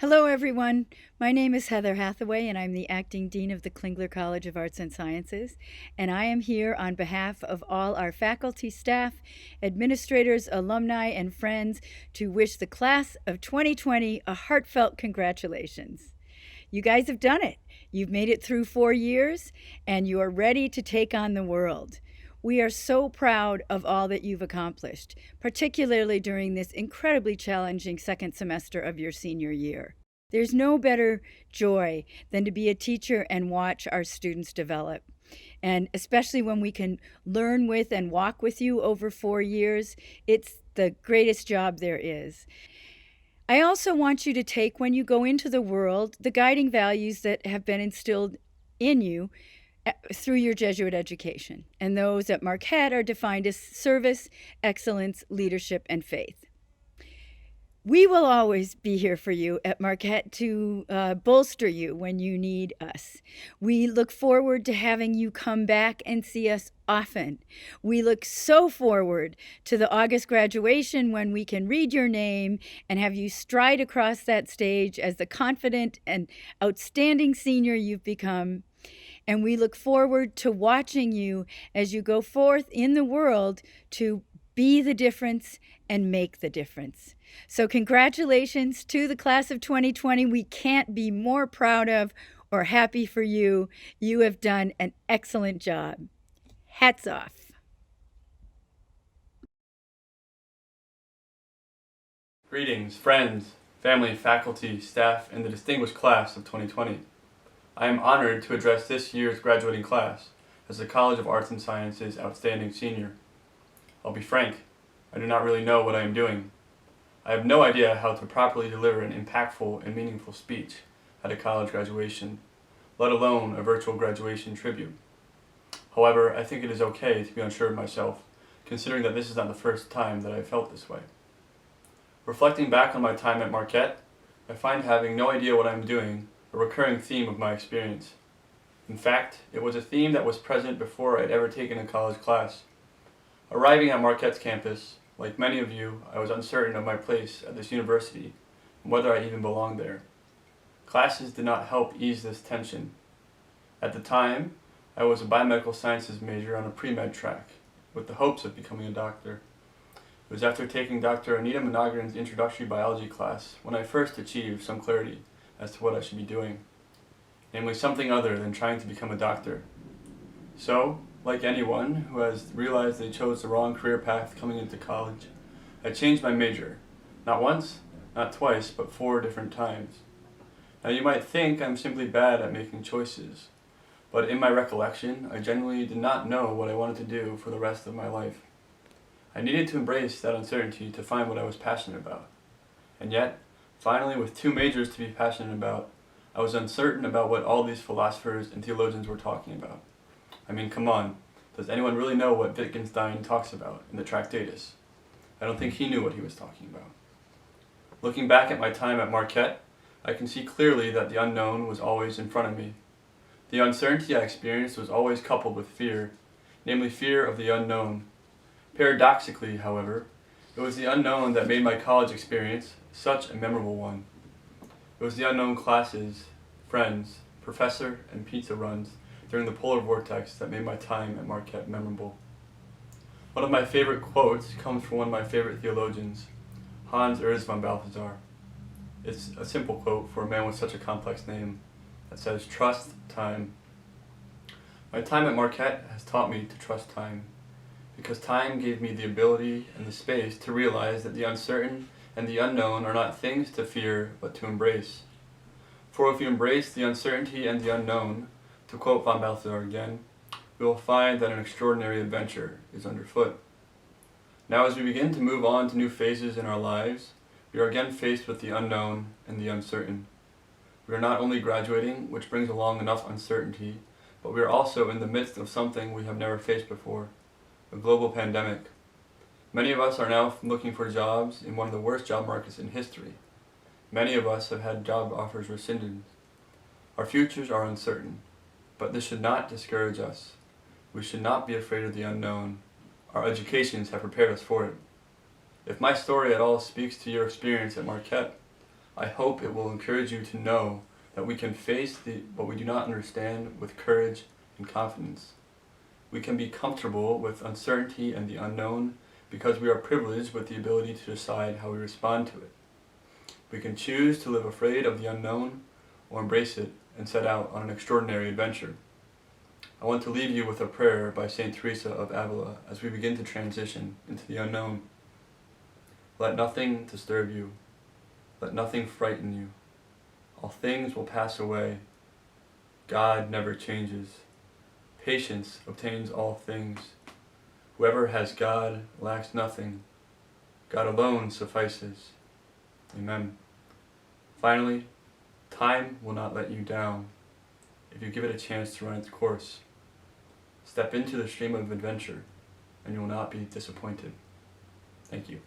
Hello, everyone. My name is Heather Hathaway, and I'm the Acting Dean of the Klingler College of Arts and Sciences. And I am here on behalf of all our faculty, staff, administrators, alumni, and friends to wish the class of 2020 a heartfelt congratulations. You guys have done it. You've made it through 4 years, and you are ready to take on the world. We are so proud of all that you've accomplished, particularly during this incredibly challenging second semester of your senior year. There's no better joy than to be a teacher and watch our students develop. And especially when we can learn with and walk with you over 4 years, it's the greatest job there is. I also want you to take, when you go into the world, the guiding values that have been instilled in you through your Jesuit education. And those at Marquette are defined as service, excellence, leadership, and faith. We will always be here for you at Marquette to bolster you when you need us. We look forward to having you come back and see us often. We look so forward to the August graduation when we can read your name and have you stride across that stage as the confident and outstanding senior you've become. And we look forward to watching you as you go forth in the world to be the difference and make the difference. So congratulations to the class of 2020. We can't be more proud of or happy for you. You have done an excellent job. Hats off. Greetings, friends, family, faculty, staff, and the distinguished class of 2020. I am honored to address this year's graduating class as the College of Arts and Sciences Outstanding Senior. I'll be frank, I do not really know what I am doing. I have no idea how to properly deliver an impactful and meaningful speech at a college graduation, let alone a virtual graduation tribute. However, I think it is okay to be unsure of myself, considering that this is not the first time that I have felt this way. Reflecting back on my time at Marquette, I find having no idea what I am doing a recurring theme of my experience. In fact, it was a theme that was present before I'd ever taken a college class. Arriving at Marquette's campus, like many of you, I was uncertain of my place at this university and whether I even belonged there. Classes did not help ease this tension. At the time, I was a biomedical sciences major on a pre-med track, with the hopes of becoming a doctor. It was after taking Dr. Anita Monogren's introductory biology class when I first achieved some clarity as to what I should be doing, namely something other than trying to become a doctor. So, like anyone who has realized they chose the wrong career path coming into college, I changed my major, not once, not twice, but 4 different times. Now you might think I'm simply bad at making choices, but in my recollection, I genuinely did not know what I wanted to do for the rest of my life. I needed to embrace that uncertainty to find what I was passionate about. And yet, finally, with 2 majors to be passionate about, I was uncertain about what all these philosophers and theologians were talking about. I mean, come on, does anyone really know what Wittgenstein talks about in the Tractatus? I don't think he knew what he was talking about. Looking back at my time at Marquette, I can see clearly that the unknown was always in front of me. The uncertainty I experienced was always coupled with fear, namely fear of the unknown. Paradoxically, however, it was the unknown that made my college experience such a memorable one. It was the unknown classes, friends, professor, and pizza runs during the polar vortex that made my time at Marquette memorable. One of my favorite quotes comes from one of my favorite theologians, Hans Urs von Balthasar. It's a simple quote for a man with such a complex name that says, "Trust time." My time at Marquette has taught me to trust time, because time gave me the ability and the space to realize that the uncertain and the unknown are not things to fear, but to embrace. For if you embrace the uncertainty and the unknown, to quote von Balthasar again, we will find that an extraordinary adventure is underfoot. Now as we begin to move on to new phases in our lives, we are again faced with the unknown and the uncertain. We are not only graduating, which brings along enough uncertainty, but we are also in the midst of something we have never faced before, a global pandemic. Many of us are now looking for jobs in one of the worst job markets in history. Many of us have had job offers rescinded. Our futures are uncertain, but this should not discourage us. We should not be afraid of the unknown. Our educations have prepared us for it. If my story at all speaks to your experience at Marquette, I hope it will encourage you to know that we can face what we do not understand with courage and confidence. We can be comfortable with uncertainty and the unknown because we are privileged with the ability to decide how we respond to it. We can choose to live afraid of the unknown or embrace it and set out on an extraordinary adventure. I want to leave you with a prayer by St. Teresa of Avila as we begin to transition into the unknown. Let nothing disturb you. Let nothing frighten you. All things will pass away. God never changes. Patience obtains all things. Whoever has God lacks nothing. God alone suffices. Amen. Finally, time will not let you down if you give it a chance to run its course. Step into the stream of adventure, and you will not be disappointed. Thank you.